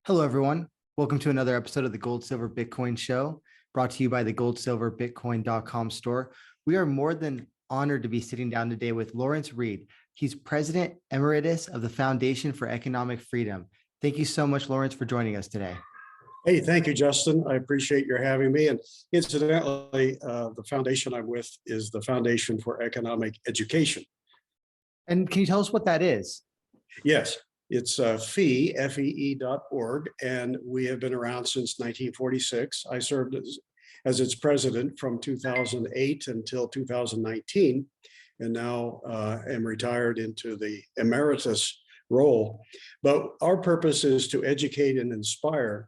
Hello, everyone. Welcome to another episode of the Gold Silver Bitcoin Show, brought to you by the GoldSilverBitcoin.com store. We are more than honored to be sitting down today with Lawrence Reed. He's President Emeritus of the Foundation for Economic Freedom. Thank you so much, Lawrence, for joining us today. Hey, thank you, Justin. I appreciate your having me. And incidentally, the foundation I'm with is the Foundation for Economic Education. And can you tell us what that is? Yes, it's fee.org, and we have been around since 1946. I served as its president from 2008 until 2019, and now am retired into the Emeritus role. But our purpose is to educate and inspire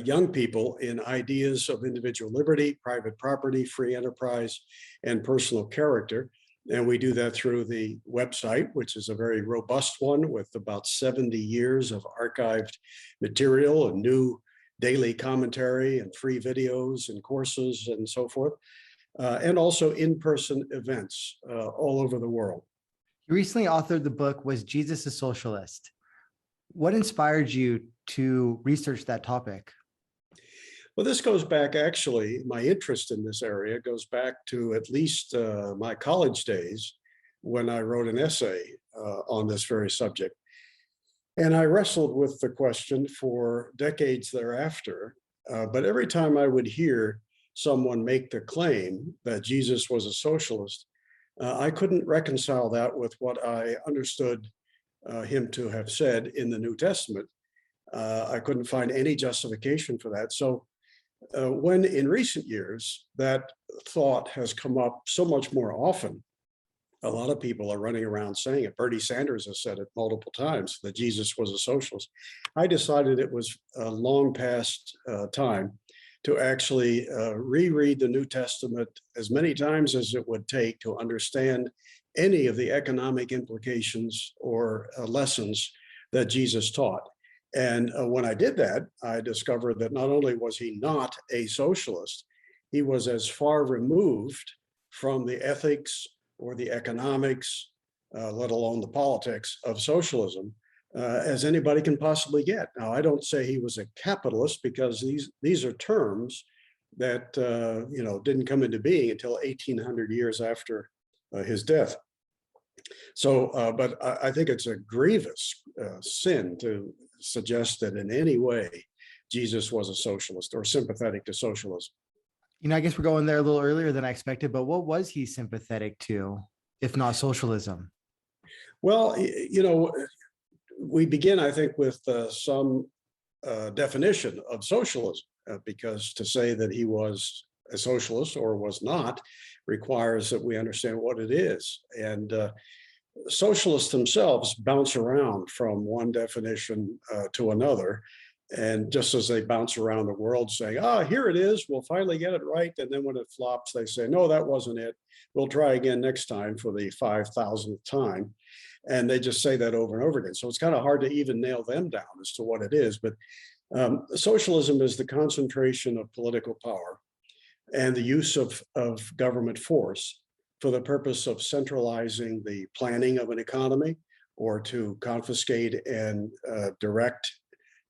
young people in ideas of individual liberty, private property, free enterprise, and personal character. And we do that through the website, which is a very robust one with about 70 years of archived material and new daily commentary and free videos and courses and so forth, and also in-person events all over the world. You recently authored the book, Was Jesus a Socialist? What inspired you to research that topic? Well, this goes back, actually, my interest in this area goes back to at least my college days when I wrote an essay on this very subject. And I wrestled with the question for decades thereafter. But every time I would hear someone make the claim that Jesus was a socialist, I couldn't reconcile that with what I understood him to have said in the New Testament. I couldn't find any justification for that. So when in recent years that thought has come up so much more often, a lot of people are running around saying it. Bernie Sanders has said it multiple times that Jesus was a socialist. I decided it was long past time to actually reread the New Testament as many times as it would take to understand any of the economic implications or lessons that Jesus taught. And when I did that, I discovered that not only was he not a socialist, he was as far removed from the ethics or the economics, let alone the politics of socialism, as anybody can possibly get. Now, I don't say he was a capitalist because these are terms that didn't come into being until 1800 years after his death. So, but I think it's a grievous sin to suggest that in any way Jesus was a socialist or sympathetic to socialism. I guess we're going there a little earlier than I expected, but what was he sympathetic to, if not socialism? Well, we begin, I think, with some definition of socialism, because to say that he was a socialist or was not requires that we understand what it is. And socialists themselves bounce around from one definition to another. And just as they bounce around the world saying, here it is, we'll finally get it right. And then when it flops, they say, no, that wasn't it. We'll try again next time for the 5,000th time. And they just say that over and over again. So it's kind of hard to even nail them down as to what it is. But socialism is the concentration of political power and the use of government force for the purpose of centralizing the planning of an economy or to confiscate and direct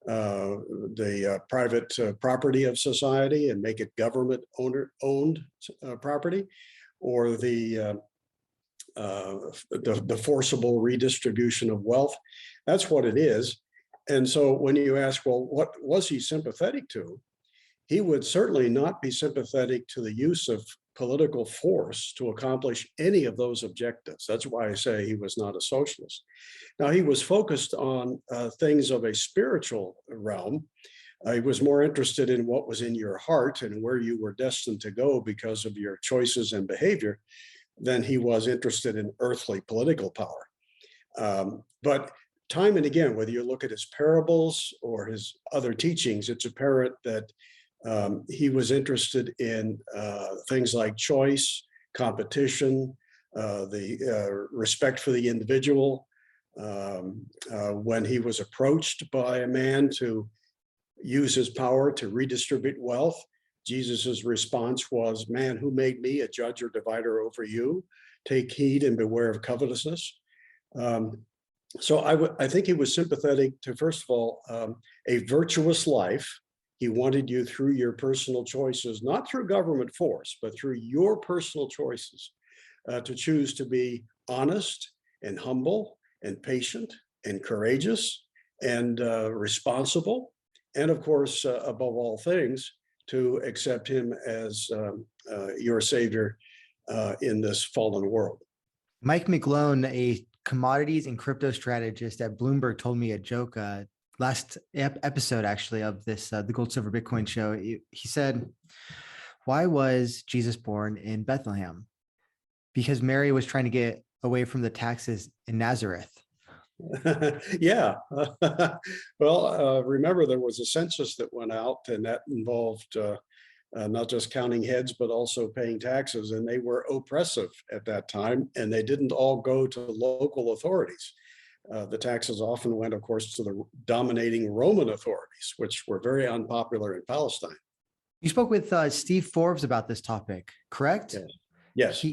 the private property of society and make it government owned property, or the forcible redistribution of wealth. That's what it is. And so when you ask, well, what was he sympathetic to? He would certainly not be sympathetic to the use of political force to accomplish any of those objectives. That's why I say he was not a socialist. Now, he was focused on things of a spiritual realm. He was more interested in what was in your heart and where you were destined to go because of your choices and behavior than he was interested in earthly political power. But time and again, whether you look at his parables or his other teachings, it's apparent that he was interested in things like choice, competition, the respect for the individual. When he was approached by a man to use his power to redistribute wealth, Jesus's response was, "Man, who made me a judge or divider over you? Take heed and beware of covetousness." So I think he was sympathetic to, first of all, a virtuous life. He wanted you through your personal choices, not through government force, but through your personal choices, to choose to be honest and humble and patient and courageous and responsible. And of course, above all things, to accept him as your savior in this fallen world. Mike McGlone, a commodities and crypto strategist at Bloomberg, told me a joke last episode, actually, of this, the Gold Silver Bitcoin show. He said, why was Jesus born in Bethlehem? Because Mary was trying to get away from the taxes in Nazareth. Yeah. Well, remember, there was a census that went out, and that involved not just counting heads, but also paying taxes. And they were oppressive at that time, and they didn't all go to local authorities. The taxes often went, of course, to the dominating Roman authorities, which were very unpopular in Palestine. You spoke with Steve Forbes about this topic, correct? Yes.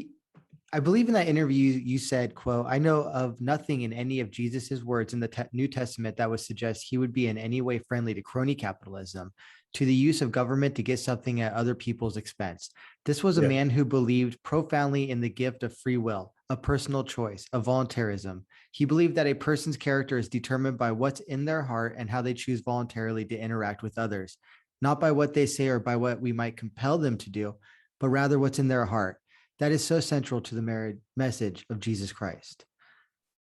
I believe in that interview, you said, quote, I know of nothing in any of Jesus's words in the New Testament that would suggest he would be in any way friendly to crony capitalism, to the use of government to get something at other people's expense. This was a man who believed profoundly in the gift of free will, of personal choice, of voluntarism. He believed that a person's character is determined by what's in their heart and how they choose voluntarily to interact with others, not by what they say or by what we might compel them to do, but rather what's in their heart. That is so central to the message of Jesus Christ.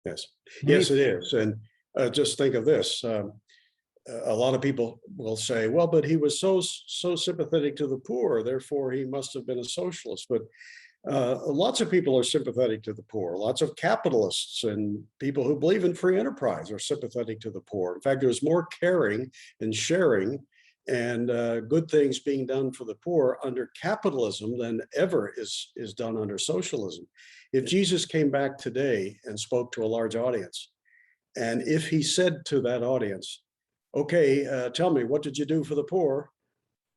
Yes, yes, it is. And just think of this. A lot of people will say, well, but he was so sympathetic to the poor, therefore he must have been a socialist. But lots of people are sympathetic to the poor. Lots of capitalists and people who believe in free enterprise are sympathetic to the poor. In fact, there's more caring and sharing and good things being done for the poor under capitalism than ever is done under socialism. If Jesus came back today and spoke to a large audience, and if he said to that audience, okay, tell me, what did you do for the poor?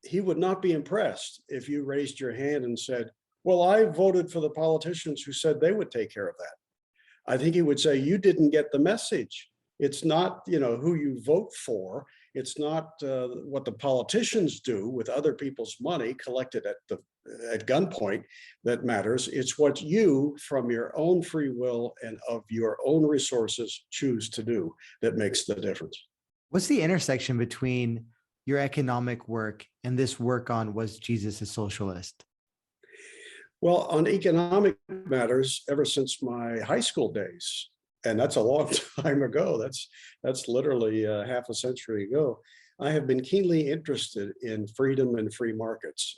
He would not be impressed if you raised your hand and said, well, I voted for the politicians who said they would take care of that. I think he would say, you didn't get the message. It's not, who you vote for. It's not what the politicians do with other people's money collected at gunpoint that matters. It's what you, from your own free will and of your own resources, choose to do that makes the difference. What's the intersection between your economic work and this work on Was Jesus a Socialist? Well, on economic matters, ever since my high school days, and that's a long time ago, that's literally half a century ago, I have been keenly interested in freedom and free markets.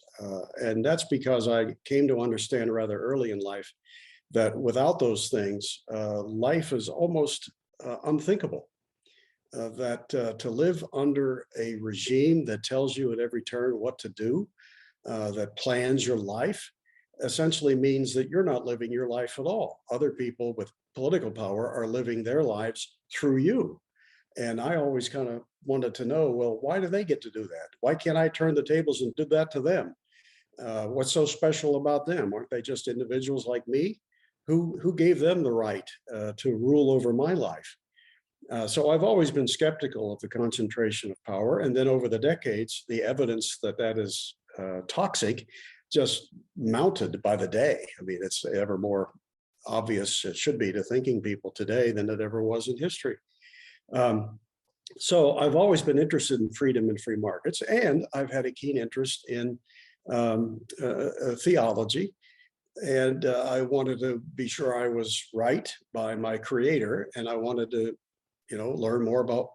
And that's because I came to understand rather early in life that without those things, life is almost unthinkable. That to live under a regime that tells you at every turn what to do, that plans your life, essentially means that you're not living your life at all. Other people with political power are living their lives through you. And I always kind of wanted to know, well, why do they get to do that? Why can't I turn the tables and do that to them? What's so special about them? Aren't they just individuals like me? Who gave them the right to rule over my life? So I've always been skeptical of the concentration of power. And then over the decades, the evidence that that is toxic just mounted by the day. I mean, it's ever more obvious, it should be, to thinking people today than it ever was in history. So I've always been interested in freedom and free markets, and I've had a keen interest in theology. And I wanted to be sure I was right by my creator, and I wanted to, learn more about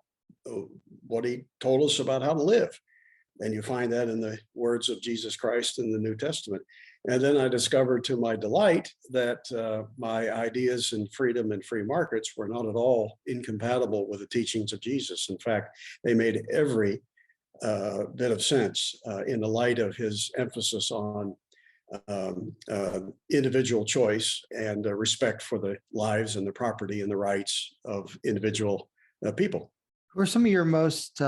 what he told us about how to live. And you find that in the words of Jesus Christ in the New Testament. And then I discovered to my delight that my ideas in freedom and free markets were not at all incompatible with the teachings of Jesus. In fact, they made every bit of sense in the light of his emphasis on individual choice and respect for the lives and the property and the rights of individual people. Who are some of your most,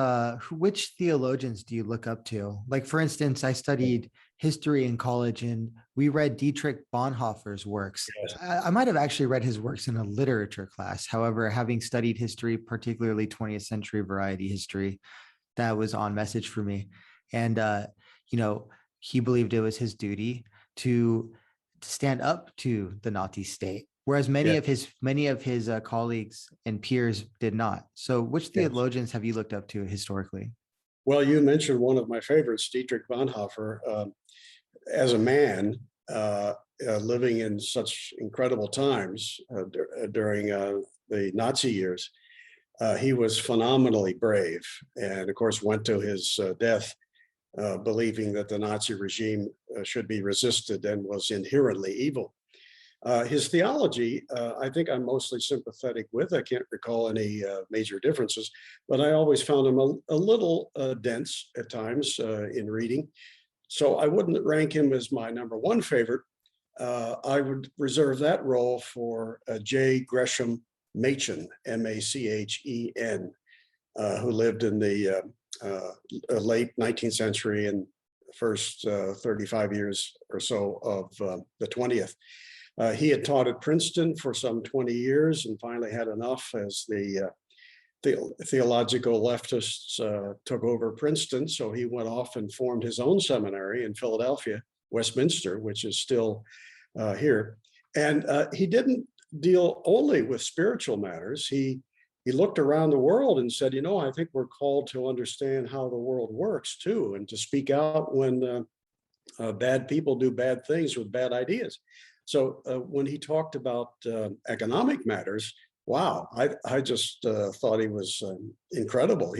which theologians do you look up to? Like, for instance, I studied history in college, and we read Dietrich Bonhoeffer's works. Yes. I might have actually read his works in a literature class. However, having studied history, particularly 20th century variety history, that was on message for me. And, you know, he believed it was his duty to stand up to the Nazi state, whereas Yeah. many of his colleagues and peers did not. So which Yes. theologians have you looked up to historically? Well, you mentioned one of my favorites, Dietrich Bonhoeffer. As a man living in such incredible times during the Nazi years, he was phenomenally brave, and of course went to his death believing that the Nazi regime should be resisted and was inherently evil. His theology, I think I'm mostly sympathetic with. I can't recall any major differences, but I always found him a little dense at times in reading. So I wouldn't rank him as my number one favorite. I would reserve that role for J. Gresham Machen, Machen, who lived in the late 19th century and first 35 years or so of the 20th. He had taught at Princeton for some 20 years and finally had enough as the theological leftists took over Princeton. So he went off and formed his own seminary in Philadelphia, Westminster, which is still here. And he didn't deal only with spiritual matters. He looked around the world and said, you know, I think we're called to understand how the world works too, and to speak out when bad people do bad things with bad ideas. So when he talked about economic matters, wow, I just thought he was incredible.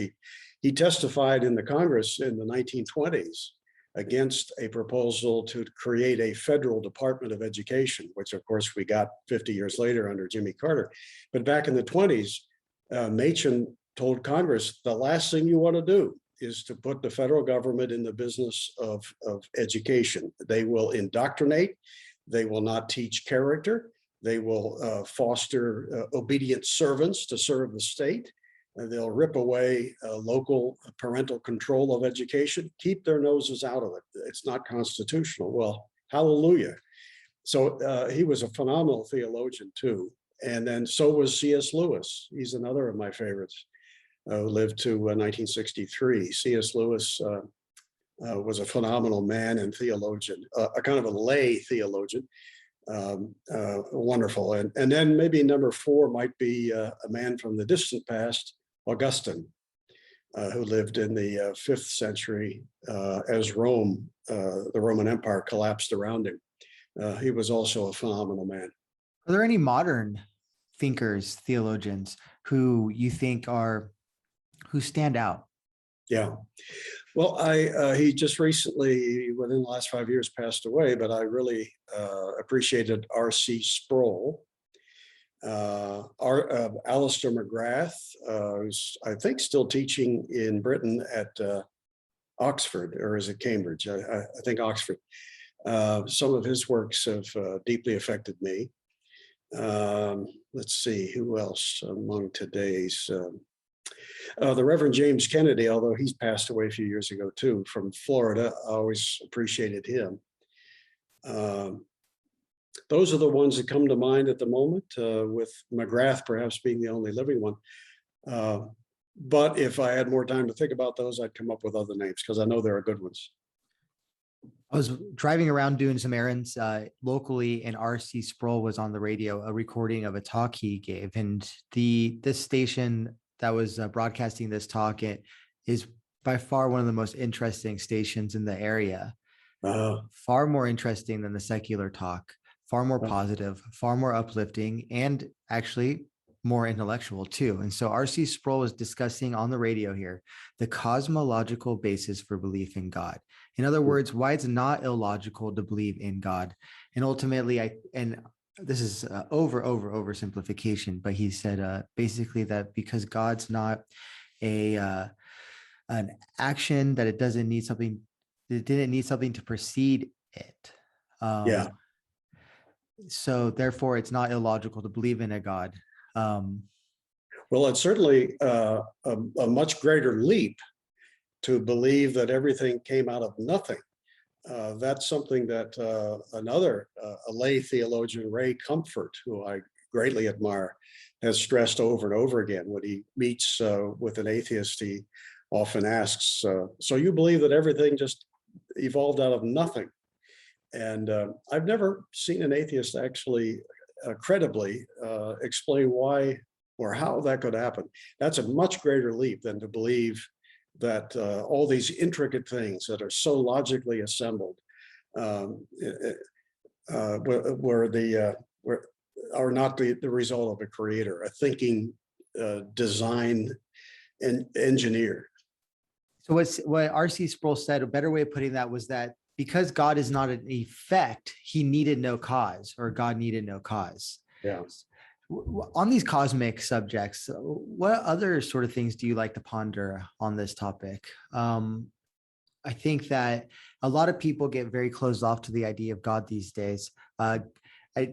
He testified in the Congress in the 1920s against a proposal to create a federal Department of Education, which of course we got 50 years later under Jimmy Carter. But back in the 20s, Machen told Congress, the last thing you want to do is to put the federal government in the business of education. They will indoctrinate. They will not teach character. They will foster obedient servants to serve the state. They'll rip away local parental control of education, keep their noses out of it. It's not constitutional. Well, hallelujah. So he was a phenomenal theologian too. And then so was C.S. Lewis. He's another of my favorites, who lived to 1963. C.S. Lewis was a phenomenal man and theologian, a kind of a lay theologian. Wonderful. And then maybe number four might be a man from the distant past, Augustine, who lived in the 5th century as Rome, the Roman Empire collapsed around him. He was also a phenomenal man. Are there any modern thinkers, theologians, who you think who stand out? Yeah. Well, he just recently, within the last 5 years, passed away, but I really appreciated R.C. Sproul. Alistair McGrath, who's, I think, still teaching in Britain at Oxford, or is it Cambridge? I think Oxford. Some of his works have deeply affected me. Let's see, who else among today's? The Reverend James Kennedy, although he's passed away a few years ago too, from Florida. I always appreciated him. Those are the ones that come to mind at the moment, with McGrath perhaps being the only living one. But if I had more time to think about those, I'd come up with other names because I know there are good ones. I was driving around doing some errands locally, and R.C. Sproul was on the radio, a recording of a talk he gave. And this station that was broadcasting this talk, it is by far one of the most interesting stations in the area. Far more interesting than the secular talk, far more positive, far more uplifting, and actually more intellectual too. And so R.C. Sproul is discussing on the radio here the cosmological basis for belief in God. In other words, why it's not illogical to believe in God. And ultimately, this is oversimplification, but he said basically that because God's not an action, that it didn't need something to precede it. Yeah. So therefore, it's not illogical to believe in a God. Well, it's certainly a much greater leap to believe that everything came out of nothing that's something that another a lay theologian, Ray Comfort, who I greatly admire, has stressed over and over again. When he meets with an atheist, he often asks, so you believe that everything just evolved out of nothing? And I've never seen an atheist actually credibly explain why or how that could happen. That's a much greater leap than to believe that all these intricate things that are so logically assembled were are not the result of a creator, a thinking design and engineer. So what R.C. Sproul said, a better way of putting that was that because God is not an effect, he needed no cause, or God needed no cause. Yeah. On these cosmic subjects, what other sort of things do you like to ponder on this topic? I think that a lot of people get very closed off to the idea of God these days.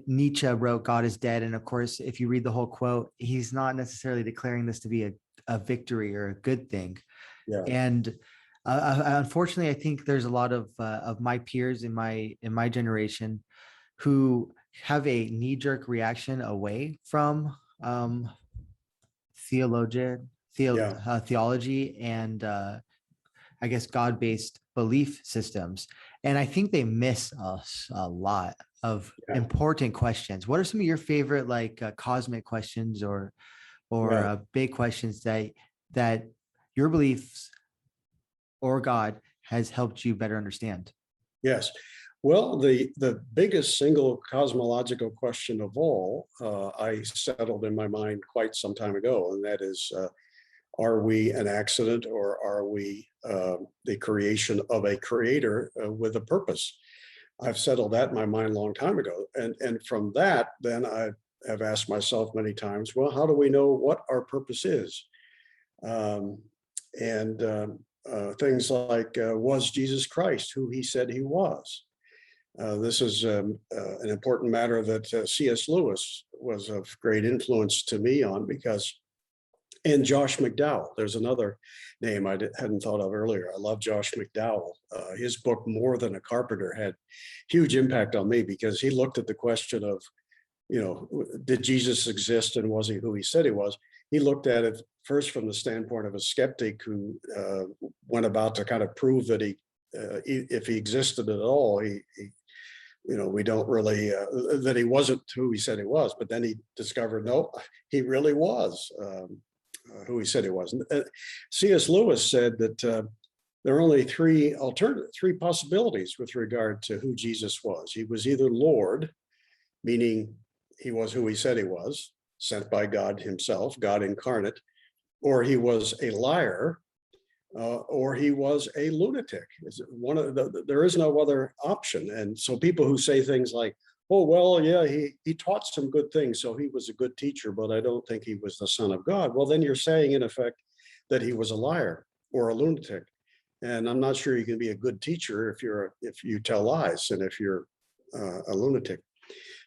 Nietzsche wrote, "God is dead." And of course, if you read the whole quote, he's not necessarily declaring this to be a victory or a good thing. Yeah. And unfortunately, I think there's a lot of my peers in my generation who have a knee-jerk reaction away from theology and I guess God-based belief systems. And I think they miss us a lot of important questions. What are some of your favorite cosmic questions or big questions that your beliefs or God has helped you better understand? Yes. Well, the biggest single cosmological question of all, I settled in my mind quite some time ago, and that is, are we an accident, or are we the creation of a creator with a purpose? I've settled that in my mind a long time ago. And from that, then I have asked myself many times, well, how do we know what our purpose is? Things like, was Jesus Christ who he said he was? This is an important matter that C.S. Lewis was of great influence to me on, because, and Josh McDowell, there's another name I hadn't thought of earlier. I love Josh McDowell. His book, More Than a Carpenter, had huge impact on me, because he looked at the question of, did Jesus exist, and was he who he said he was? He looked at it first from the standpoint of a skeptic who went about to kind of prove that if he existed at all, we don't really, that he wasn't who he said he was. But then he discovered, no, he really was who he said he was. C.S. Lewis said that there are only three possibilities with regard to who Jesus was. He was either Lord, meaning he was who he said he was, sent by God himself, God incarnate, or he was a liar, or he was a lunatic. There is no other option. And so people who say things like, oh, well, yeah, he taught some good things, so he was a good teacher, but I don't think he was the Son of God. Well, then you're saying, in effect, that he was a liar or a lunatic. And I'm not sure you can be a good teacher if you tell lies, and if you're a lunatic.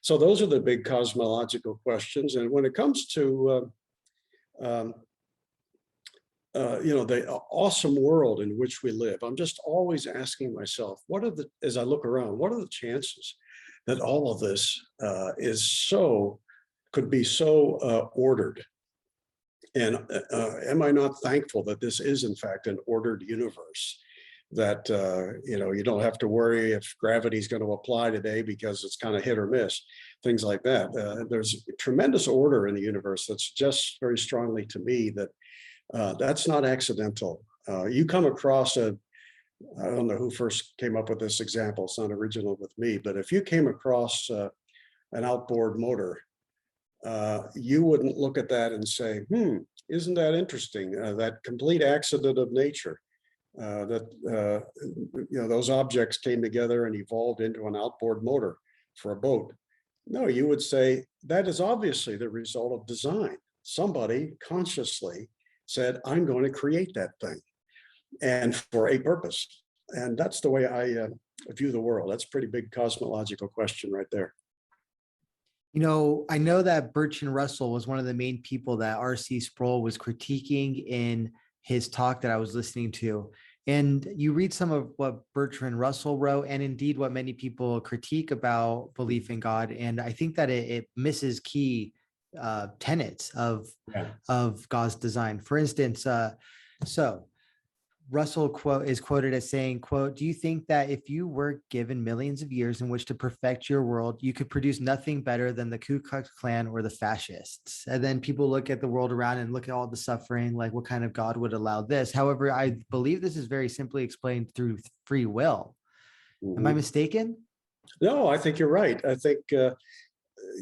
So those are the big cosmological questions. And when it comes to the awesome world in which we live, I'm just always asking myself, as I look around, what are the chances that all of this could be so ordered? And am I not thankful that this is, in fact, an ordered universe? That you don't have to worry if gravity is going to apply today, because it's kind of hit or miss, things like that. There's tremendous order in the universe that suggests very strongly to me that that's not accidental. You come across I don't know who first came up with this example, it's not original with me, but if you came across an outboard motor, you wouldn't look at that and say, isn't that interesting, that complete accident of nature. Those objects came together and evolved into an outboard motor for a boat. No, you would say that is obviously the result of design. Somebody consciously said, I'm going to create that thing, and for a purpose. And that's the way I view the world. That's a pretty big cosmological question right there. I know that Bertrand Russell was one of the main people that R.C. Sproul was critiquing in his talk that I was listening to. And you read some of what Bertrand Russell wrote, and indeed what many people critique about belief in God. And I think that it misses key tenets Yeah. of God's design. For instance, so Russell is quoted as saying, quote, "Do you think that if you were given millions of years in which to perfect your world, you could produce nothing better than the Ku Klux Klan or the fascists?" And then people look at the world around and look at all the suffering, like what kind of God would allow this? However, I believe this is very simply explained through free will. Am I Mhm. mistaken? No, I think you're right. I think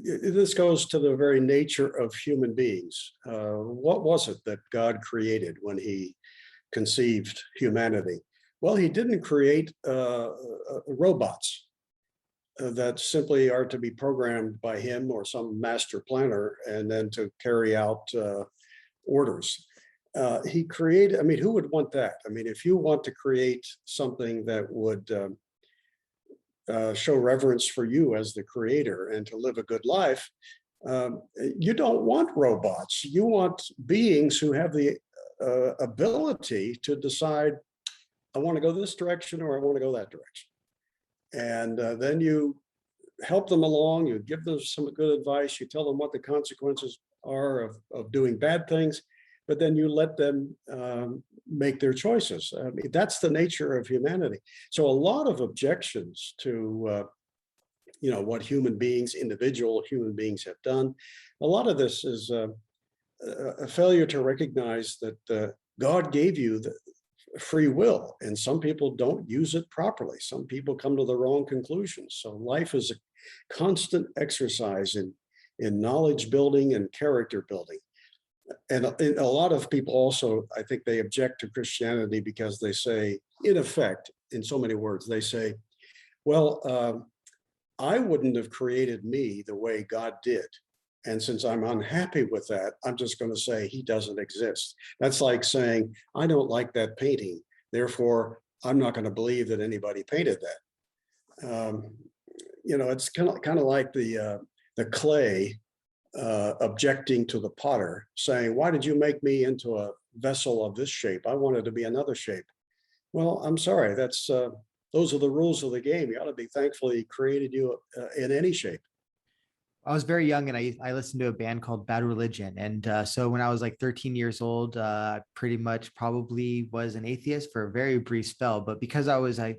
this goes to the very nature of human beings. What was it that God created when he conceived humanity? Well, he didn't create robots that simply are to be programmed by him or some master planner and then to carry out orders. He created, I mean, who would want that? I mean, if you want to create something that would show reverence for you as the creator and to live a good life, you don't want robots. You want beings who have the ability to decide, I want to go this direction or I want to go that direction. And then you help them along, you give them some good advice, you tell them what the consequences are of doing bad things, but then you let them make their choices. I mean, that's the nature of humanity. So a lot of objections to what human beings, individual human beings have done, a lot of this is a failure to recognize that God gave you the free will, and some people don't use it properly. Some people come to the wrong conclusions. So life is a constant exercise in knowledge building and character building. And a lot of people also, I think they object to Christianity because they say, in effect, in so many words, they say, well, I wouldn't have created me the way God did. And since I'm unhappy with that, I'm just going to say he doesn't exist. That's like saying, I don't like that painting, therefore, I'm not going to believe that anybody painted that. It's kind of like the clay objecting to the potter, saying, why did you make me into a vessel of this shape? I wanted to be another shape. Well, I'm sorry, those are the rules of the game. You ought to be thankful he created you in any shape. I was very young and I listened to a band called Bad Religion. And so when I was like 13 years old, I pretty much probably was an atheist for a very brief spell. But because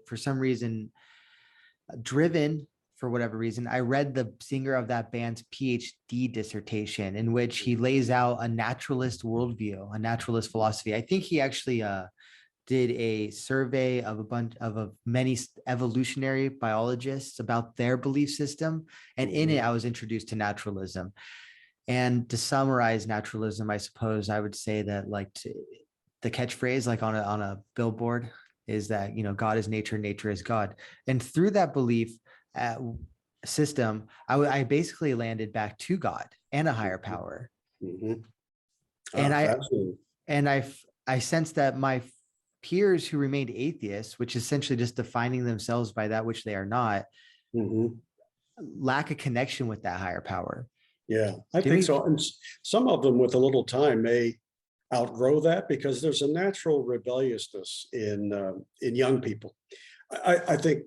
for some reason, driven for whatever reason, I read the singer of that band's PhD dissertation in which he lays out a naturalist worldview, a naturalist philosophy. I think he actually did a survey of many evolutionary biologists about their belief system. And in it, I was introduced to naturalism. And to summarize naturalism, I suppose I would say that the catchphrase, like on a billboard, is that, God is nature, nature is God. And through that belief system, I basically landed back to God and a higher power. Mm-hmm. And I sensed that my peers who remained atheists, which is essentially just defining themselves by that which they are not, lack a connection with that higher power. Yeah, I think so. And some of them with a little time may outgrow that because there's a natural rebelliousness in young people. I think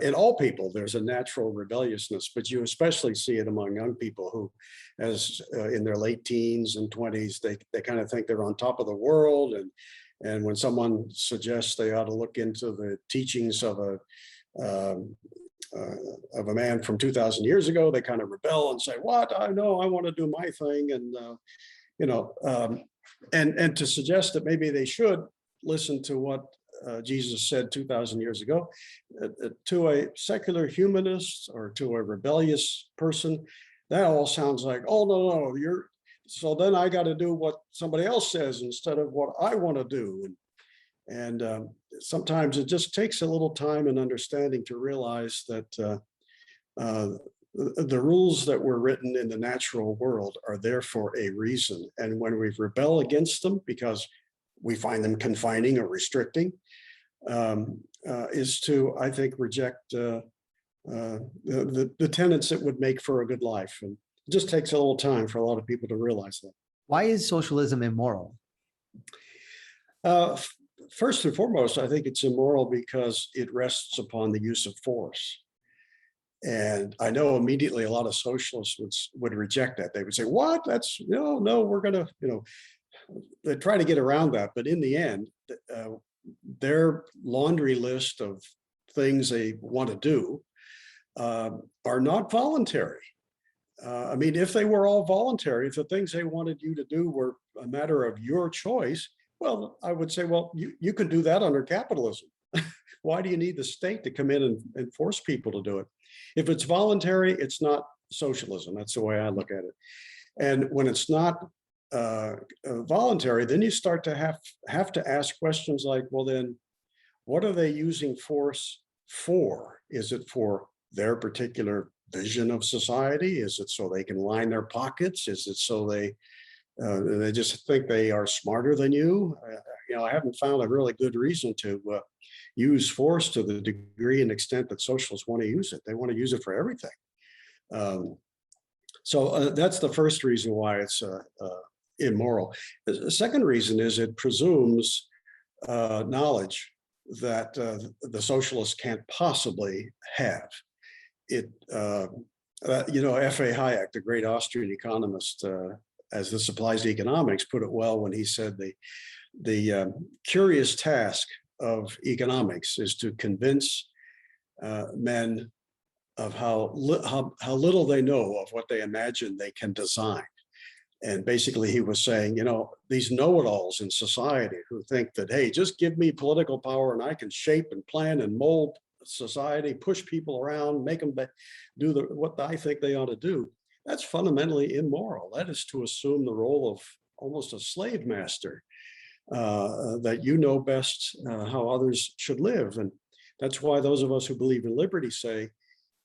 in all people, there's a natural rebelliousness, but you especially see it among young people who, as in their late teens and 20s, they kind of think they're on top of the world. And when someone suggests they ought to look into the teachings of a man from 2,000 years ago, they kind of rebel and say, what? I know, I want to do my thing. And to suggest that maybe they should listen to what Jesus said 2,000 years ago, to a secular humanist or to a rebellious person, that all sounds like, oh, no, so then I got to do what somebody else says instead of what I want to do. And sometimes it just takes a little time and understanding to realize that the rules that were written in the natural world are there for a reason. And when we rebel against them because we find them confining or restricting, is to, I think, reject the tenets that would make for a good life. And it just takes a little time for a lot of people to realize that. Why is socialism immoral? First and foremost, I think it's immoral because it rests upon the use of force. And I know immediately a lot of socialists would reject that. They would say, what? That's no, we're going to, they try to get around that. But in the end, their laundry list of things they want to do are not voluntary. I mean, if they were all voluntary, if the things they wanted you to do were a matter of your choice, well, I would say, well, you can do that under capitalism. Why do you need the state to come in and force people to do it? If it's voluntary, it's not socialism. That's the way I look at it. And when it's not voluntary, then you start to have to ask questions like, well, then what are they using force for? Is it for their particular vision of society? Is it so they can line their pockets? Is it so they just think they are smarter than you? I haven't found a really good reason to use force to the degree and extent that socialists want to use it. They want to use it for everything. So that's the first reason why it's immoral. The second reason is it presumes knowledge that the socialists can't possibly have. F.A. Hayek, the great Austrian economist, as this applies to economics, put it well when he said the curious task of economics is to convince men of how little they know of what they imagine they can design. And basically he was saying, these know-it-alls in society who think that, hey, just give me political power and I can shape and plan and mold society, push people around, make them do what I think they ought to do. That's fundamentally immoral. That is to assume the role of almost a slave master, that you know best how others should live. And that's why those of us who believe in liberty say,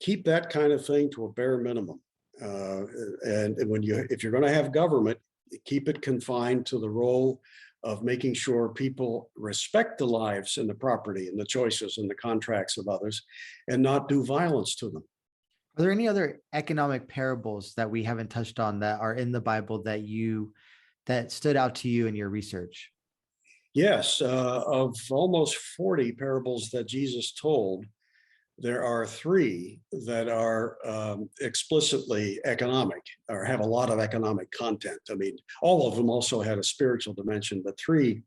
keep that kind of thing to a bare minimum. And if you're going to have government, keep it confined to the role of making sure people respect the lives and the property and the choices and the contracts of others, and not do violence to them. Are there any other economic parables that we haven't touched on that are in the Bible that stood out to you in your research? Yes, of almost 40 parables that Jesus told, there are 3 that are explicitly economic or have a lot of economic content. I mean, all of them also had a spiritual dimension, but 3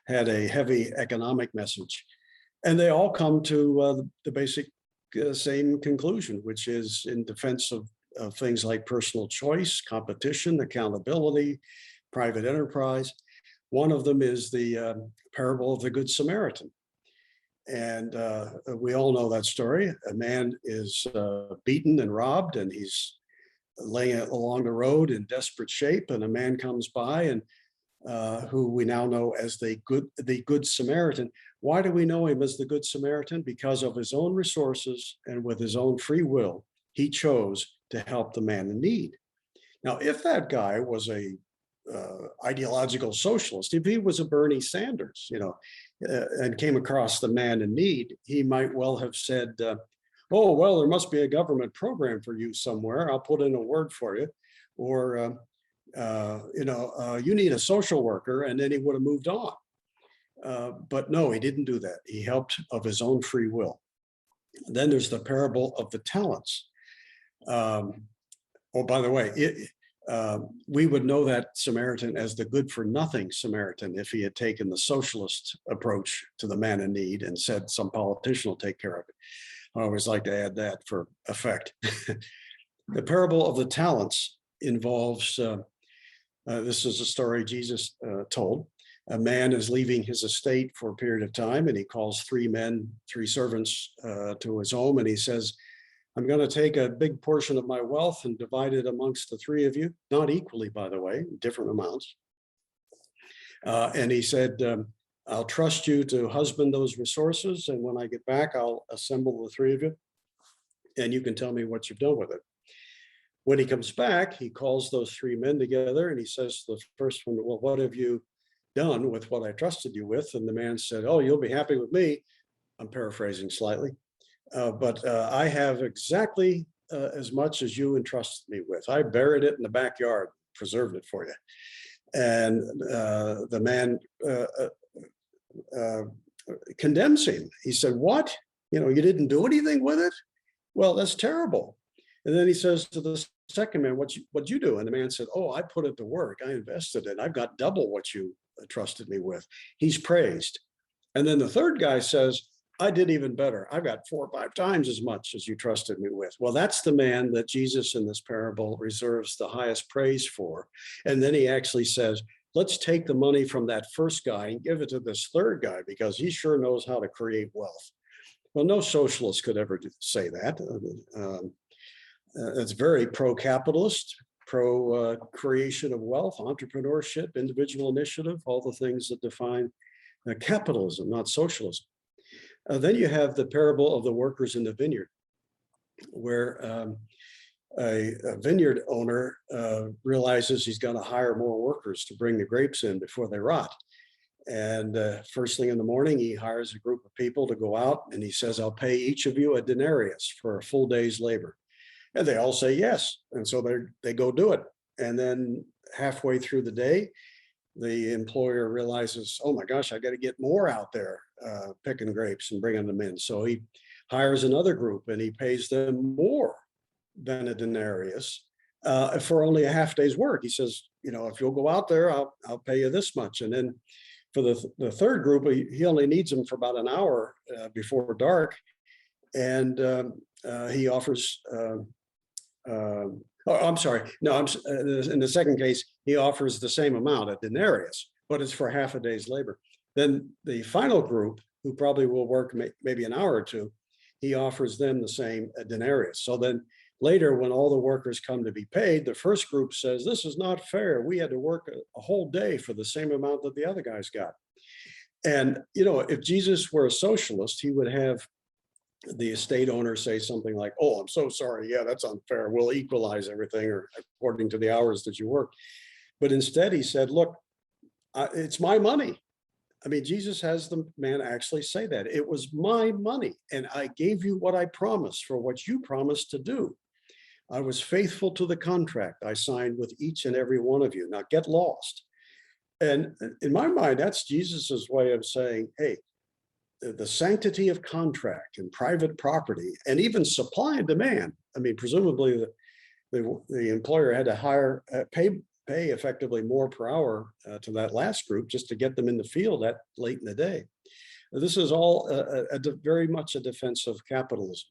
had a heavy economic message. And they all come to the basic same conclusion, which is in defense of things like personal choice, competition, accountability, private enterprise. One of them is the parable of the Good Samaritan. And we all know that story. A man is beaten and robbed, and he's laying along the road in desperate shape. And a man comes by, and who we now know as the Good Samaritan. Why do we know him as the Good Samaritan? Because of his own resources and with his own free will, he chose to help the man in need. Now, if that guy was a ideological socialist, if he was a Bernie Sanders, and came across the man in need, he might well have said, oh, well, there must be a government program for you somewhere. I'll put in a word for you. Or, you need a social worker, and then he would have moved on. But no, he didn't do that. He helped of his own free will. Then there's the parable of the talents. Oh, by the way, we would know that Samaritan as the good for nothing Samaritan if he had taken the socialist approach to the man in need and said some politician will take care of it. I always like to add that for effect. The parable of the talents involves, this is a story Jesus told. A man is leaving his estate for a period of time, and he calls 3 servants to his home, and he says, I'm going to take a big portion of my wealth and divide it amongst the 3 of you, not equally, by the way, different amounts. And he said, I'll trust you to husband those resources. And when I get back, I'll assemble the 3 of you, and you can tell me what you've done with it. When he comes back, he calls those 3 men together, and he says to the first one, well, what have you done with what I trusted you with? And the man said, oh, you'll be happy with me. I'm paraphrasing slightly. But I have exactly as much as you entrusted me with. I buried it in the backyard, preserved it for you. And the man condemns him. He said, "What? You didn't do anything with it? Well, that's terrible." And then he says to the second man, "What'd you do?" And the man said, "Oh, I put it to work. I invested it. I've got double what you trusted me with." He's praised. And then the third guy says, "I did even better. I've got 4 or 5 times as much as you trusted me with." Well, that's the man that Jesus in this parable reserves the highest praise for. And then he actually says, "Let's take the money from that first guy and give it to this third guy because he sure knows how to create wealth." Well, no socialist could ever say that. It's very pro-capitalist, pro-creation of wealth, entrepreneurship, individual initiative, all the things that define capitalism, not socialism. Then you have the parable of the workers in the vineyard, where a vineyard owner realizes he's going to hire more workers to bring the grapes in before they rot. And first thing in the morning, he hires a group of people to go out and he says, "I'll pay each of you a denarius for a full day's labor." And they all say yes. And so they go do it. And then halfway through the day, the employer realizes, "Oh my gosh, I got to get more out there picking grapes and bringing them in." So he hires another group and he pays them more than a denarius for only a half day's work. He says, "If you'll go out there, I'll pay you this much." And then for the third group, he only needs them for about an hour before dark. And he offers, I'm sorry. No, in the second case, he offers the same amount, a denarius, but it's for half a day's labor. Then the final group, who probably will work maybe an hour or two, he offers them the same denarius. So then later, when all the workers come to be paid, the first group says, "This is not fair. We had to work a whole day for the same amount that the other guys got." And, if Jesus were a socialist, he would have the estate owner say something like, "Oh, I'm so sorry. Yeah, that's unfair. We'll equalize everything or according to the hours that you work." But instead, he said, "Look, it's my money." I mean, Jesus has the man actually say that. "It was my money, and I gave you what I promised for what you promised to do. I was faithful to the contract I signed with each and every one of you. Now get lost." And in my mind, that's Jesus's way of saying, hey, the sanctity of contract and private property and even supply and demand. I mean, presumably the employer had to pay effectively more per hour to that last group just to get them in the field that late in the day. This is all very much a defense of capitalism.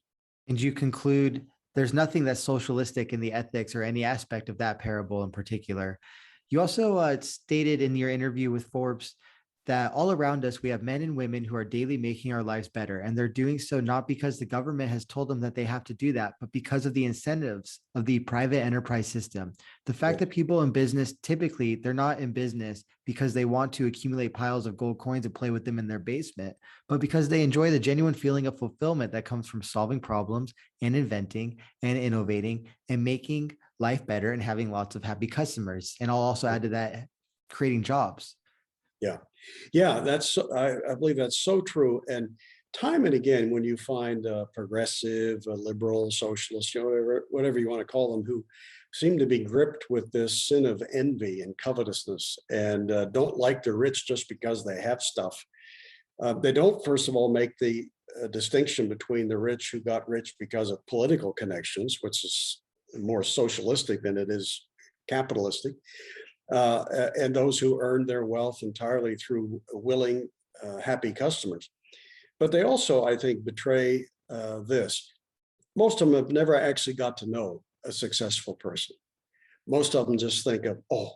And you conclude there's nothing that's socialistic in the ethics or any aspect of that parable in particular. You also stated in your interview with Forbes that all around us, we have men and women who are daily making our lives better. And they're doing so not because the government has told them that they have to do that, but because of the incentives of the private enterprise system. The fact that people in business, typically, they're not in business because they want to accumulate piles of gold coins and play with them in their basement, but because they enjoy the genuine feeling of fulfillment that comes from solving problems and inventing and innovating and making life better and having lots of happy customers. And I'll also add to that, creating jobs. Yeah, I believe that's so true. And time and again, when you find a progressive, a liberal, socialist, whatever you want to call them, who seem to be gripped with this sin of envy and covetousness and don't like the rich just because they have stuff. They don't, first of all, make the distinction between the rich who got rich because of political connections, which is more socialistic than it is capitalistic. And those who earned their wealth entirely through willing, happy customers. But they also, I think, betray this. Most of them have never actually got to know a successful person. Most of them just think of, oh,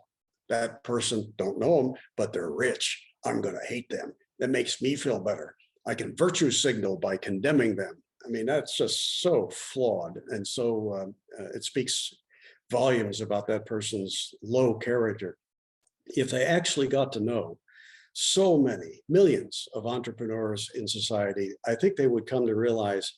that person, don't know them, but they're rich. I'm going to hate them. That makes me feel better. I can virtue signal by condemning them. I mean, that's just so flawed. And so it speaks volumes about that person's low character. If they actually got to know so many millions of entrepreneurs in society, I think they would come to realize,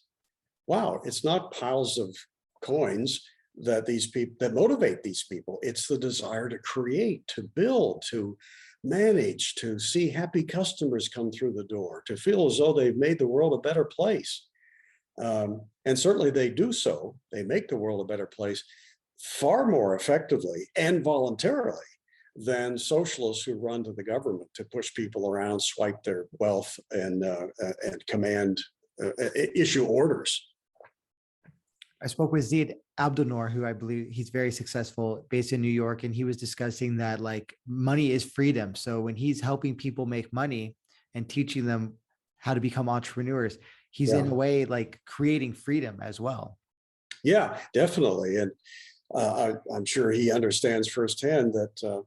wow, it's not piles of coins that motivate these people. It's the desire to create, to build, to manage, to see happy customers come through the door, to feel as though they've made the world a better place. And certainly they do so. They make the world a better place far more effectively and voluntarily than socialists who run to the government to push people around, swipe their wealth, and command, issue orders. I spoke with Zaid Abdelnour, who I believe he's very successful, based in New York, and he was discussing that like money is freedom. So when he's helping people make money and teaching them how to become entrepreneurs, he's in a way like creating freedom as well. Yeah, definitely. And I'm sure he understands firsthand that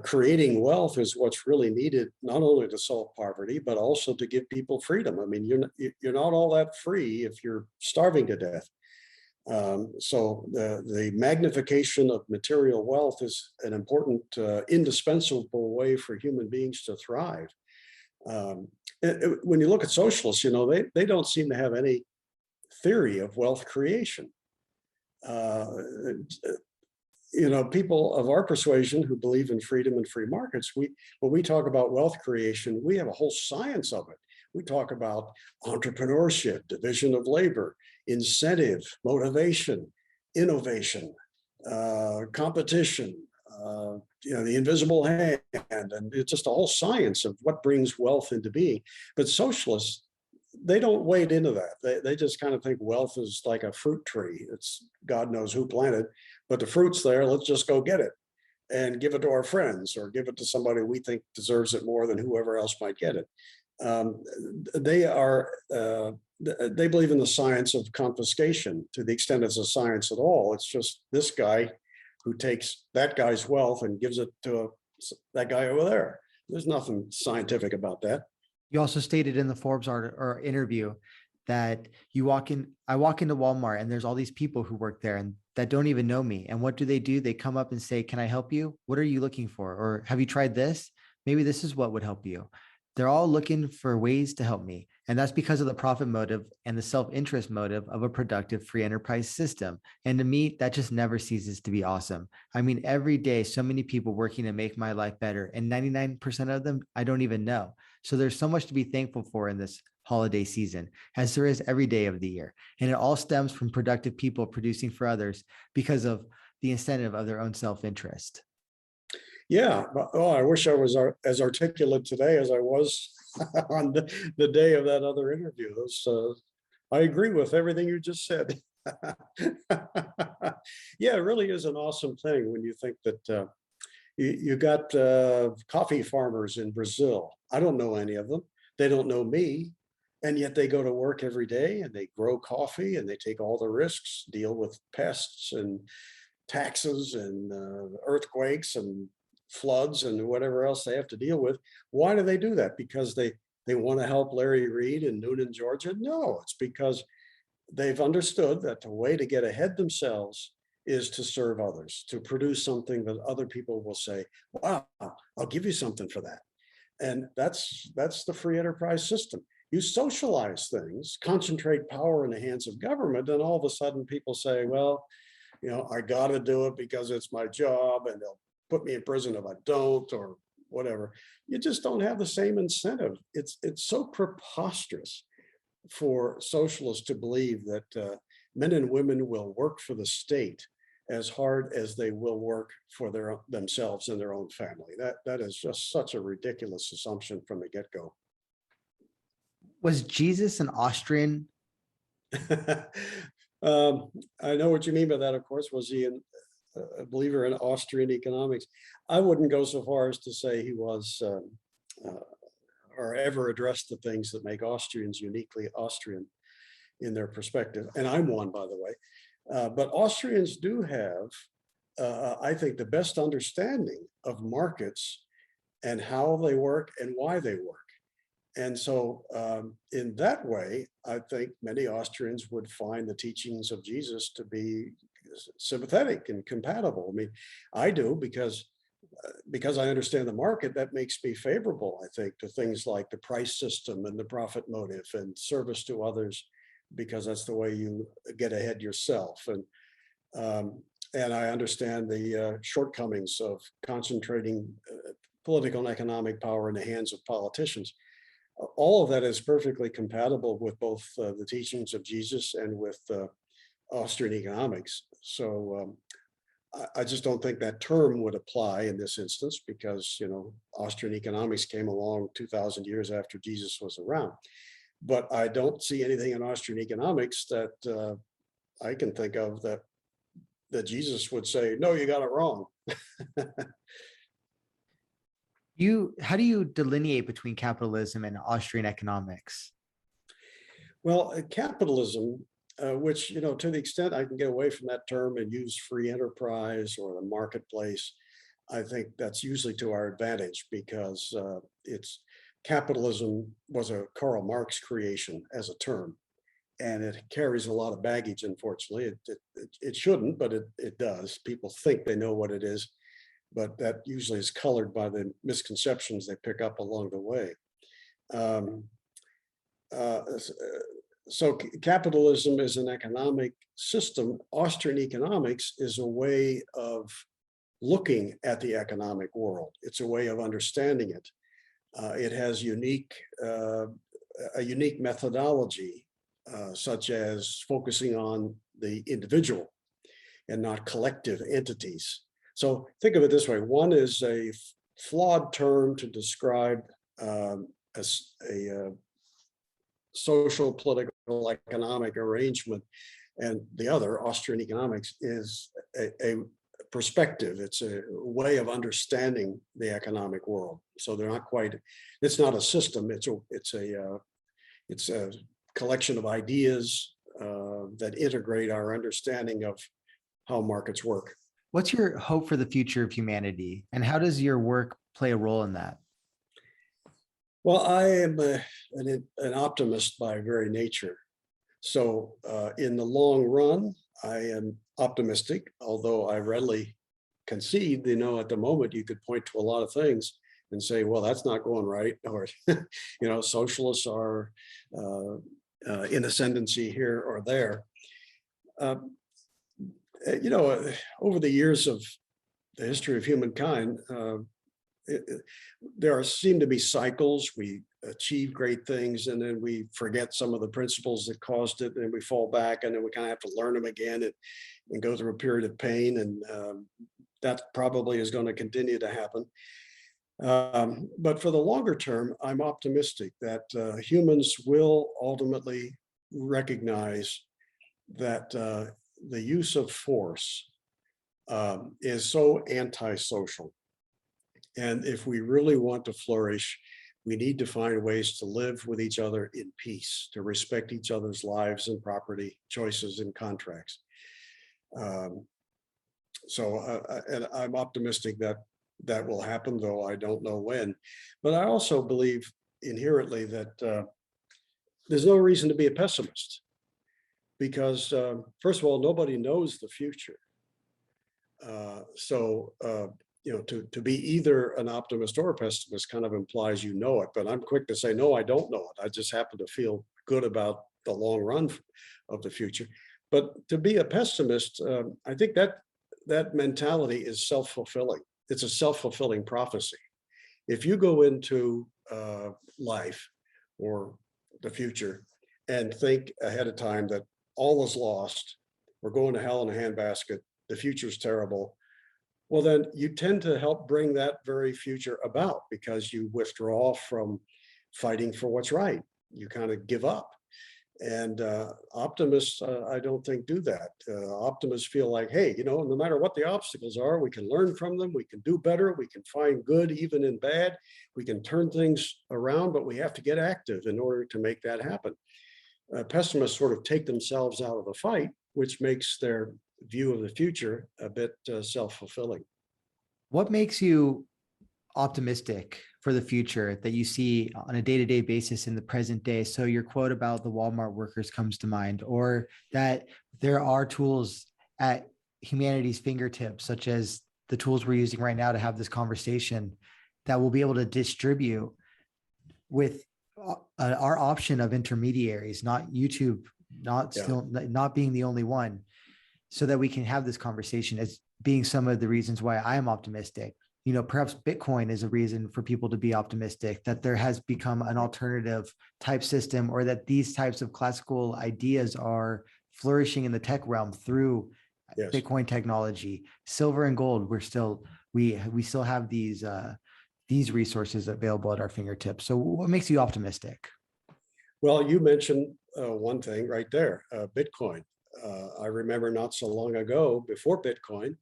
creating wealth is what's really needed, not only to solve poverty, but also to give people freedom. I mean, you're not all that free if you're starving to death. So the magnification of material wealth is an important, indispensable way for human beings to thrive. When you look at socialists, they don't seem to have any theory of wealth creation. People of our persuasion who believe in freedom and free markets, when we talk about wealth creation, we have a whole science of it. We talk about entrepreneurship, division of labor, incentive, motivation, innovation, competition, the invisible hand, and it's just a whole science of what brings wealth into being. But socialists, they don't wade into that. They just kind of think wealth is like a fruit tree. It's God knows who planted, but the fruit's there. Let's just go get it and give it to our friends, or give it to somebody we think deserves it more than whoever else might get it. They believe in the science of confiscation, to the extent it's a science at all. It's just this guy who takes that guy's wealth and gives it to that guy over there. There's nothing scientific about that. You also stated in the Forbes article or interview that I walk into Walmart and there's all these people who work there and that don't even know me. And what do? They come up and say, "Can I help you? What are you looking for? Or have you tried this? Maybe this is what would help you." They're all looking for ways to help me. And that's because of the profit motive and the self-interest motive of a productive free enterprise system. And to me, that just never ceases to be awesome. I mean, every day, so many people working to make my life better, and 99% of them I don't even know. So there's so much to be thankful for in this holiday season, as there is every day of the year. And it all stems from productive people producing for others because of the incentive of their own self-interest. Yeah, I wish I was as articulate today as I was on the day of that other interview. I agree with everything you just said. Yeah, it really is an awesome thing when you think that you got coffee farmers in Brazil. I don't know any of them. They don't know me. And yet they go to work every day and they grow coffee and they take all the risks, deal with pests and taxes and earthquakes and floods and whatever else they have to deal with. Why do they do that? Because they want to help Larry Reed in Noonan, Georgia? No, it's because they've understood that the way to get ahead themselves is to serve others, to produce something that other people will say, "Wow, I'll give you something for that." And that's the free enterprise system. You socialize things, concentrate power in the hands of government, and all of a sudden people say, "Well, I got to do it because it's my job, and they'll put me in prison if I don't," or whatever. You just don't have the same incentive. It's so preposterous for socialists to believe that men and women will work for the state as hard as they will work for themselves and their own family. That is just such a ridiculous assumption from the get-go. Was Jesus an Austrian? I know what you mean by that, of course. Was he a believer in Austrian economics? I wouldn't go so far as to say he was or ever addressed the things that make Austrians uniquely Austrian in their perspective. And I'm one, by the way. But Austrians do have, I think, the best understanding of markets and how they work and why they work. And so in that way, I think many Austrians would find the teachings of Jesus to be sympathetic and compatible. I mean, I do because I understand the market. That makes me favorable, I think, to things like the price system and the profit motive and service to others, because that's the way you get ahead yourself. And I understand the shortcomings of concentrating political and economic power in the hands of politicians. All of that is perfectly compatible with both the teachings of Jesus and with Austrian economics. So I just don't think that term would apply in this instance because, Austrian economics came along 2,000 years after Jesus was around. But I don't see anything in Austrian economics that I can think of that Jesus would say, no, you got it wrong. How do you delineate between capitalism and Austrian economics? Well, capitalism, which, to the extent I can get away from that term and use free enterprise or the marketplace, I think that's usually to our advantage because capitalism was a Karl Marx creation as a term, and it carries a lot of baggage, unfortunately. It shouldn't, but it does. People think they know what it is, but that usually is colored by the misconceptions they pick up along the way. Um, so capitalism is an economic system. Austrian economics is a way of looking at the economic world. It's a way of understanding it. It has a unique methodology, such as focusing on the individual and not collective entities. So think of it this way. One is a flawed term to describe a social, political, economic arrangement. And the other, Austrian economics, is a perspective. It's a way of understanding the economic world. So they're not quite, it's not a system. It's a collection of ideas that integrate our understanding of how markets work. What's your hope for the future of humanity, and how does your work play a role in that? Well, I am an optimist by very nature. So in the long run, I am optimistic, although I readily concede, at the moment you could point to a lot of things and say, well, that's not going right. Or, socialists are in ascendancy here or there. Over the years of the history of humankind, there seem to be cycles. We achieve great things and then we forget some of the principles that caused it, and we fall back, and then we kind of have to learn them again and go through a period of pain, and that probably is going to continue to happen. But for the longer term, I'm optimistic that humans will ultimately recognize that the use of force is so antisocial. And if we really want to flourish, we need to find ways to live with each other in peace, to respect each other's lives and property choices and contracts. And I'm optimistic that will happen, though I don't know when. But I also believe inherently that there's no reason to be a pessimist, because first of all, nobody knows the future. To be either an optimist or a pessimist kind of implies you know it, but I'm quick to say, no, I don't know it. I just happen to feel good about the long run of the future. But to be a pessimist, I think that mentality is self-fulfilling. It's a self-fulfilling prophecy. If you go into life or the future and think ahead of time that all is lost, we're going to hell in a handbasket, the future's terrible, well, then you tend to help bring that very future about, because you withdraw from fighting for what's right. You kind of give up. And optimists, I don't think, do that. Optimists feel like, hey, no matter what the obstacles are, we can learn from them, we can do better, we can find good even in bad, we can turn things around, but we have to get active in order to make that happen. Pessimists sort of take themselves out of the fight, which makes their view of the future a bit self-fulfilling. What makes you optimistic for the future that you see on a day-to-day basis in the present day? So your quote about the Walmart workers comes to mind, or that there are tools at humanity's fingertips, such as the tools we're using right now to have this conversation, that will be able to distribute with our option of intermediaries, not YouTube, not being the only one, so that we can have this conversation, as being some of the reasons why I am optimistic. Perhaps Bitcoin is a reason for people to be optimistic, that there has become an alternative type system, or that these types of classical ideas are flourishing in the tech realm through Yes. Bitcoin technology, silver and gold, we still have these resources available at our fingertips. So what makes you optimistic? Well, you mentioned one thing right there, Bitcoin. I remember not so long ago, before Bitcoin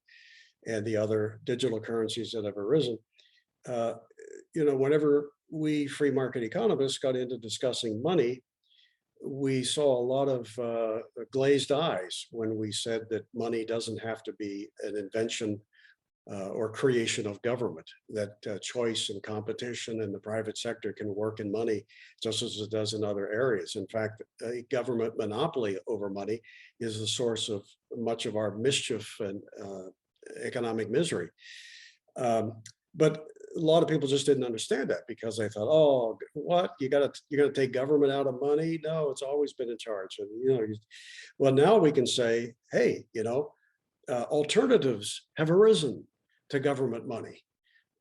and the other digital currencies that have arisen, uh, whenever we free market economists got into discussing money, we saw a lot of glazed eyes when we said that money doesn't have to be an invention or creation of government, that choice and competition in the private sector can work in money just as it does in other areas. In fact, a government monopoly over money is the source of much of our mischief and economic misery. But a lot of people just didn't understand that because they thought, oh, what, you're gonna take government out of money? No, it's always been in charge. And well, now we can say, hey, alternatives have arisen to government money.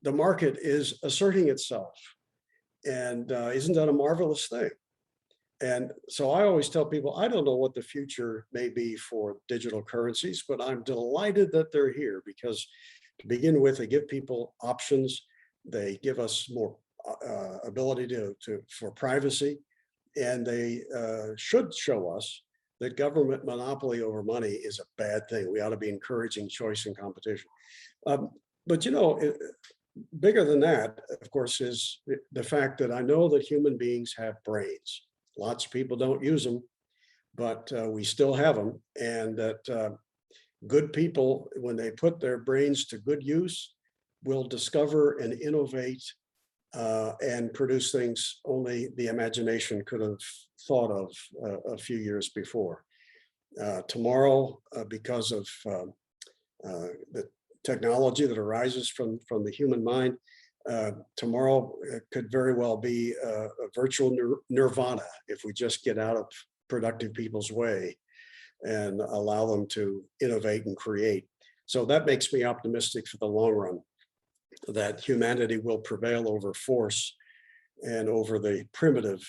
The market is asserting itself, and isn't that a marvelous thing? And so I always tell people, I don't know what the future may be for digital currencies, but I'm delighted that they're here because, to begin with, they give people options. They give us more ability for privacy, and they should show us that government monopoly over money is a bad thing. We ought to be encouraging choice and competition. But bigger than that, of course, is the fact that I know that human beings have brains. Lots of people don't use them, but we still have them, and that good people, when they put their brains to good use, will discover and innovate and produce things only the imagination could have thought of a few years before. Tomorrow, because of the technology that arises from the human mind, tomorrow could very well be a virtual nirvana if we just get out of productive people's way and allow them to innovate and create. So that makes me optimistic for the long run, that humanity will prevail over force and over the primitive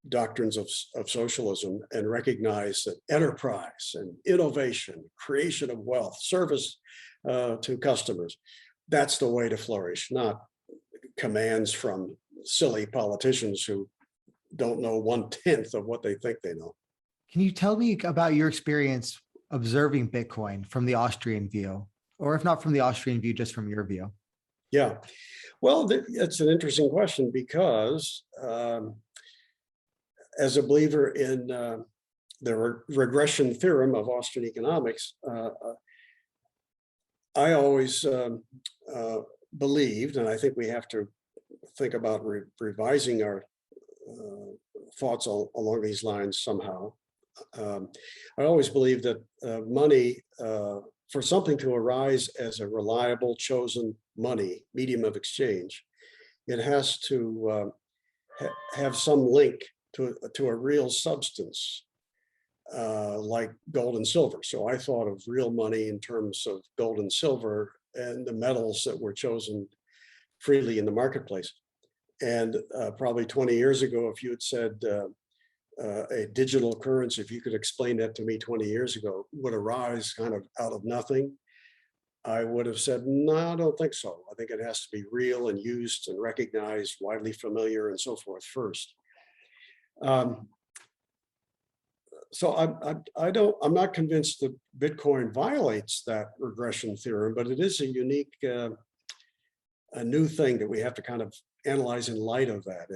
doctrines of socialism, and recognize that enterprise and innovation, creation of wealth, service to customers, that's the way to flourish, not commands from silly politicians who don't know 1/10 of what they think they know. Can you tell me about your experience observing Bitcoin from the Austrian view, or if not from the Austrian view, just from your view? Yeah, well, it's an interesting question because as a believer in the regression theorem of Austrian economics, I always believed, and I think we have to think about revising our thoughts along these lines somehow. I always believed that money, for something to arise as a reliable chosen money medium of exchange, it has to have some link to a real substance, like gold and silver. So I thought of real money in terms of gold and silver and the metals that were chosen freely in the marketplace. And probably 20 years ago, if you had said a digital currency, if you could explain that to me 20 years ago, would arise kind of out of nothing, I would have said, no, I don't think so. I think it has to be real and used and recognized, widely familiar, and so forth first. So I'm not convinced that Bitcoin violates that regression theorem, but it is a unique, a new thing that we have to kind of analyze in light of that.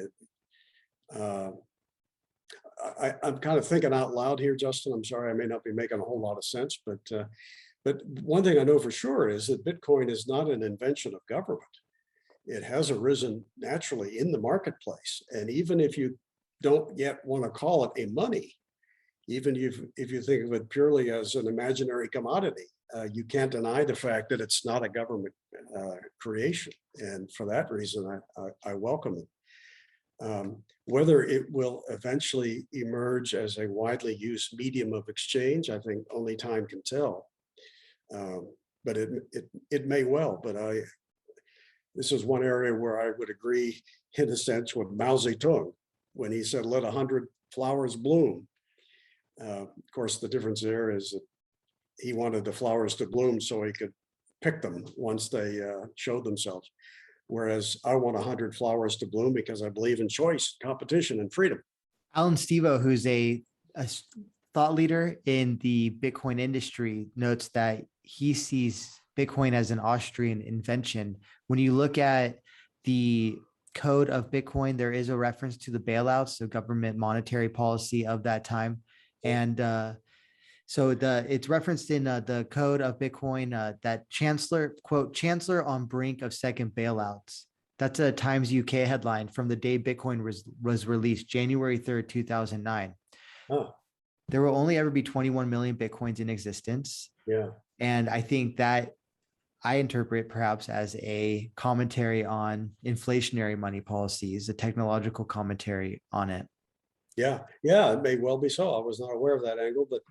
I'm kind of thinking out loud here, Justin. I'm sorry, I may not be making a whole lot of sense, but one thing I know for sure is that Bitcoin is not an invention of government. It has arisen naturally in the marketplace. And even if you don't yet want to call it a money, even if you think of it purely as an imaginary commodity, you can't deny the fact that it's not a government creation. And for that reason, I welcome it. Whether it will eventually emerge as a widely used medium of exchange, I think only time can tell. But it may well. But this is one area where I would agree, in a sense, with Mao Zedong when he said, "Let 100 flowers bloom." Of course, the difference there is that he wanted the flowers to bloom so he could pick them once they showed themselves. Whereas I want 100 flowers to bloom because I believe in choice, competition, and freedom. Alan Stevo, who's a thought leader in the Bitcoin industry, notes that he sees Bitcoin as an Austrian invention. When you look at the code of Bitcoin, there is a reference to the bailouts, the government monetary policy of that time. And so it's referenced in the code of Bitcoin that Chancellor, quote, Chancellor on brink of second bailouts. That's a Times UK headline from the day Bitcoin was released, January 3rd, 2009. Oh, There will only ever be 21 million Bitcoins in existence. yeah. And I think that I interpret perhaps as a commentary on inflationary money policies, a technological commentary on it. Yeah, yeah, it may well be so. I was not aware of that angle, but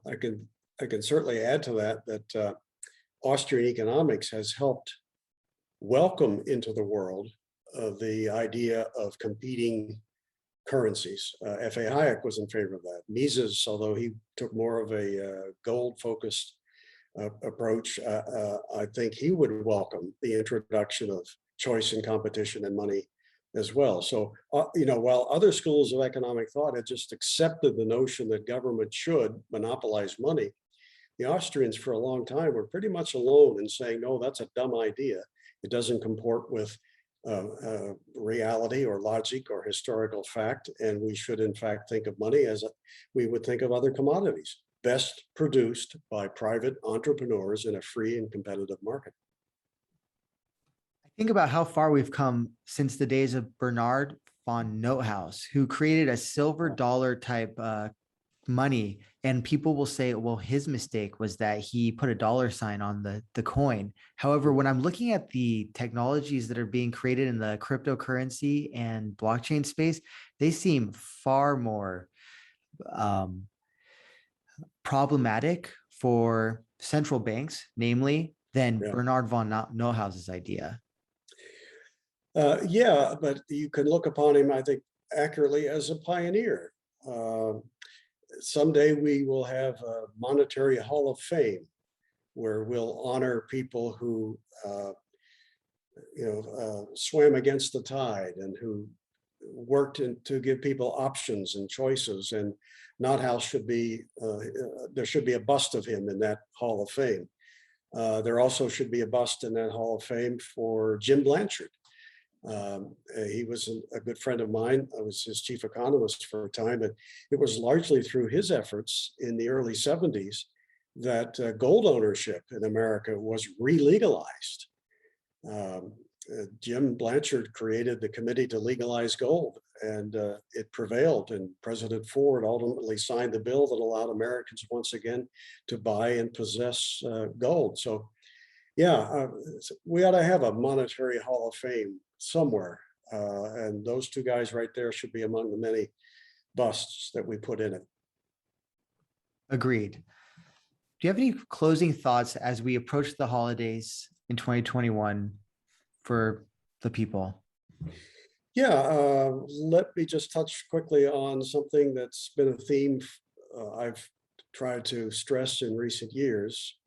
I can certainly add to that Austrian economics has helped welcome into the world the idea of competing currencies. F.A. Hayek was in favor of that. Mises, although he took more of a gold-focused approach, I think he would welcome the introduction of choice and competition and money as well. So, while other schools of economic thought had just accepted the notion that government should monopolize money, the Austrians for a long time were pretty much alone in saying, no, that's a dumb idea. It doesn't comport with reality or logic or historical fact. And we should, in fact, think of money as we would think of other commodities, best produced by private entrepreneurs in a free and competitive market. Think about how far we've come since the days of Bernard von Noothaus, who created a silver dollar type money. And people will say, well, his mistake was that he put a dollar sign on the coin. However, when I'm looking at the technologies that are being created in the cryptocurrency and blockchain space, they seem far more problematic for central banks, namely, than Bernard von Noothaus's idea. Yeah, but you can look upon him, I think, accurately as a pioneer. Someday we will have a monetary hall of fame where we'll honor people who, swam against the tide and who worked to give people options and choices. And Nothouse should be, there should be a bust of him in that hall of fame. There also should be a bust in that hall of fame for Jim Blanchard. He was a good friend of mine. I was his chief economist for a time, and it was largely through his efforts in the early 70s that gold ownership in America was re-legalized. Jim Blanchard created the committee to legalize gold, and it prevailed, and President Ford ultimately signed the bill that allowed Americans once again to buy and possess gold. So yeah, we ought to have a monetary hall of fame somewhere. And those two guys right there should be among the many busts that we put in it. Agreed. Do you have any closing thoughts as we approach the holidays in 2021 for the people? Yeah, let me just touch quickly on something that's been a theme I've tried to stress in recent years.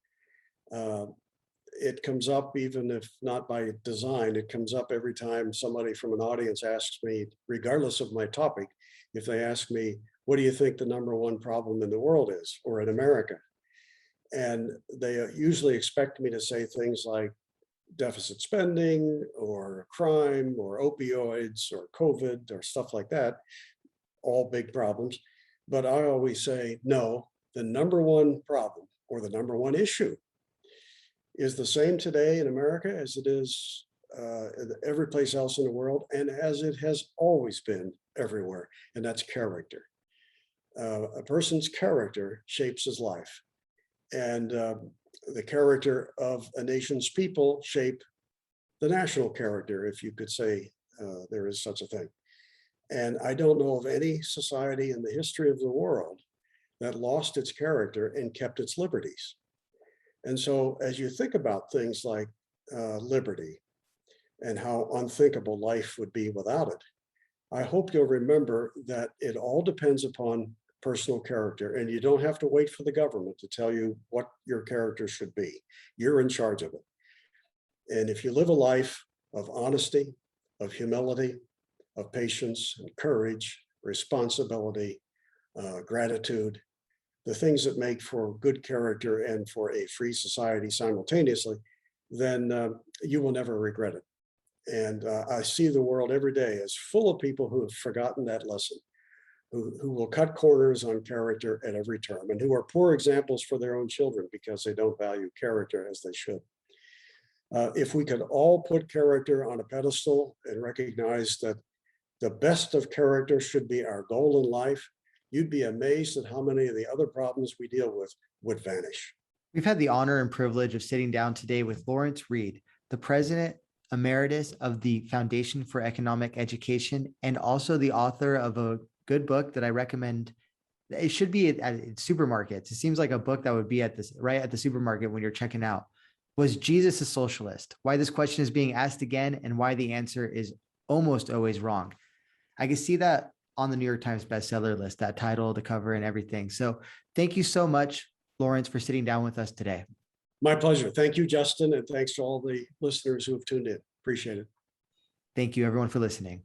It comes up, even if not by design, it comes up every time somebody from an audience asks me, regardless of my topic, if they ask me, what do you think the number one problem in the world is, or in America? And they usually expect me to say things like deficit spending, or crime, or opioids, or COVID, or stuff like that, all big problems. But I always say, no, the number one problem, or the number one issue, is the same today in America as it is every place else in the world, and as it has always been everywhere, and that's character. A person's character shapes his life, and the character of a nation's people shape the national character, if you could say there is such a thing. And I don't know of any society in the history of the world that lost its character and kept its liberties. And so as you think about things like liberty and how unthinkable life would be without it, I hope you'll remember that it all depends upon personal character, and you don't have to wait for the government to tell you what your character should be. You're in charge of it. And if you live a life of honesty, of humility, of patience and courage, responsibility, gratitude, the things that make for good character and for a free society simultaneously, then you will never regret it. And I see the world every day as full of people who have forgotten that lesson, who will cut corners on character at every turn, and who are poor examples for their own children because they don't value character as they should. If we could all put character on a pedestal and recognize that the best of character should be our goal in life, you'd be amazed at how many of the other problems we deal with would vanish. We've had the honor and privilege of sitting down today with Lawrence Reed, the President Emeritus of the Foundation for Economic Education, and also the author of a good book that I recommend. It should be at supermarkets. It seems like a book that would be at this right at the supermarket when you're checking out. Was Jesus a socialist? Why this question is being asked again, and why the answer is almost always wrong. I can see that on the New York Times bestseller list, that title, the cover, and everything. So thank you so much, Lawrence, for sitting down with us today. My pleasure. Thank you, Justin, and thanks to all the listeners who have tuned in. Appreciate it. Thank you, everyone, for listening.